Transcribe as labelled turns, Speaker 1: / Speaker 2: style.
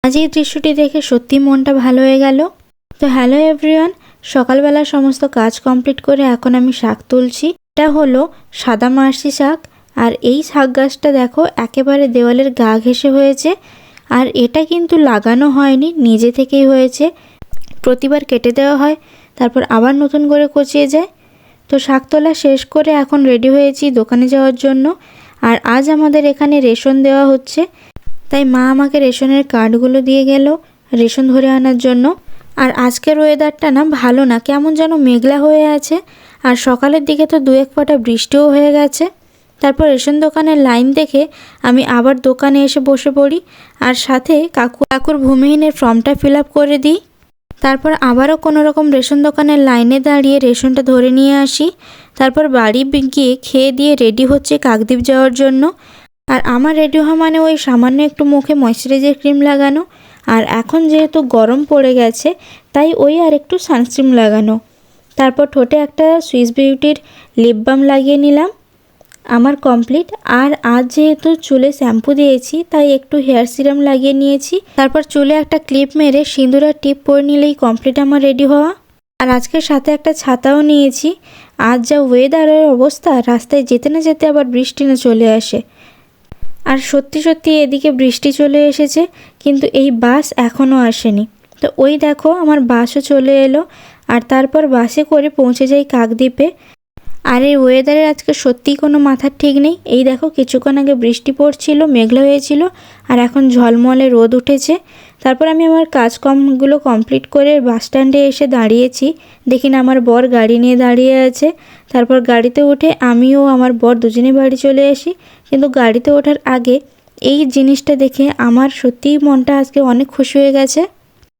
Speaker 1: আজ এই দৃশ্যটি দেখে সত্যি মনটা ভালো হয়ে গেল। তো হ্যালো এভরিওয়ান, সকালবেলা সমস্ত কাজ কমপ্লিট করে এখন আমি শাক তুলছি। এটা হলো সাদা মার্শি শাক। আর এই শাক গাছটা দেখো একেবারে দেওয়ালের গা ঘেঁষে হয়েছে। আর এটা কিন্তু লাগানো হয়নি, নিজে থেকেই হয়েছে। প্রতিবার কেটে দেওয়া হয়, তারপর আবার নতুন করে কচিয়ে যায়। তো শাক তোলা শেষ করে এখন রেডি হয়েছি দোকানে যাওয়ার জন্য। আর আজ আমাদের এখানে রেশন দেওয়া হচ্ছে, তাই মা আমাকে রেশনের কার্ডগুলো দিয়ে গেল রেশন ধরে আনার জন্য। আর আজকের ওয়েদারটা না ভালো না, কেমন যেন মেঘলা হয়ে আছে। আর সকালের দিকে তো 2-1 ফোঁটা বৃষ্টিও হয়ে গেছে। তারপর রেশন দোকানের লাইন দেখে আমি আবার দোকানে এসে বসে পড়ি, আর সাথে কাকুর ভূমিহীনের ফর্মটা ফিল আপ করে দিই। তারপর আবারও কোনো রকম রেশন দোকানের লাইনে দাঁড়িয়ে রেশনটা ধরে নিয়ে আসি। তারপর বাড়ি গিয়ে খেয়ে দিয়ে রেডি হচ্ছে কাকদ্বীপ যাওয়ার জন্য। আর আমার রেডি হওয়া মানে ওই সামান্য একটু মুখে ময়শ্চারাইজার ক্রিম লাগানো, আর এখন যেহেতু গরম পড়ে গেছে তাই ওই আর একটু সানস্ক্রিন লাগানো। তারপর ঠোঁটে একটা সুইস বিউটির লিপ বাম লাগিয়ে নিলাম। আমার কমপ্লিট। আর আজ যেহেতু চুলে শ্যাম্পু দিয়েছি তাই একটু হেয়ার সিরাম লাগিয়ে নিয়েছি। তারপর চুলে একটা ক্লিপ মেরে সিঁদুর আর টিপ পরে নিলেই কমপ্লিট আমার রেডি হওয়া। আর আজকের সাথে একটা ছাতাও নিয়েছি। আজ যা ওয়েদারের অবস্থা, রাস্তায় যেতে না যেতে আবার বৃষ্টি না চলে আসে। আর সত্যি সত্যি এদিকে বৃষ্টি চলে এসেছে, কিন্তু এই বাস এখনও আসেনি। তো ওই দেখো আমার বাসও চলে এলো। আর তারপর বাসে করে পৌঁছে যাই কাকদ্বীপে। আর এই ওয়েদারের আজকে সত্যিই কোনো মাথার ঠিক নেই। এই দেখো কিছুক্ষণ আগে বৃষ্টি পড়ছিল, মেঘলা হয়েছিল, আর এখন ঝলমলে রোদ উঠেছে। তারপর আমি আমার কাজকর্মগুলো কমপ্লিট করে বাস স্ট্যান্ডে এসে দাঁড়িয়েছি। দেখি না আমার বর গাড়ি নিয়ে দাঁড়িয়ে আছে। তারপর গাড়িতে উঠে আমিও আমার বর দুজনে বাড়ি চলে আসি। কিন্তু গাড়িতে ওঠার আগে এই জিনিসটা দেখে আমার সত্যিই মনটা আজকে অনেক খুশি হয়ে গেছে।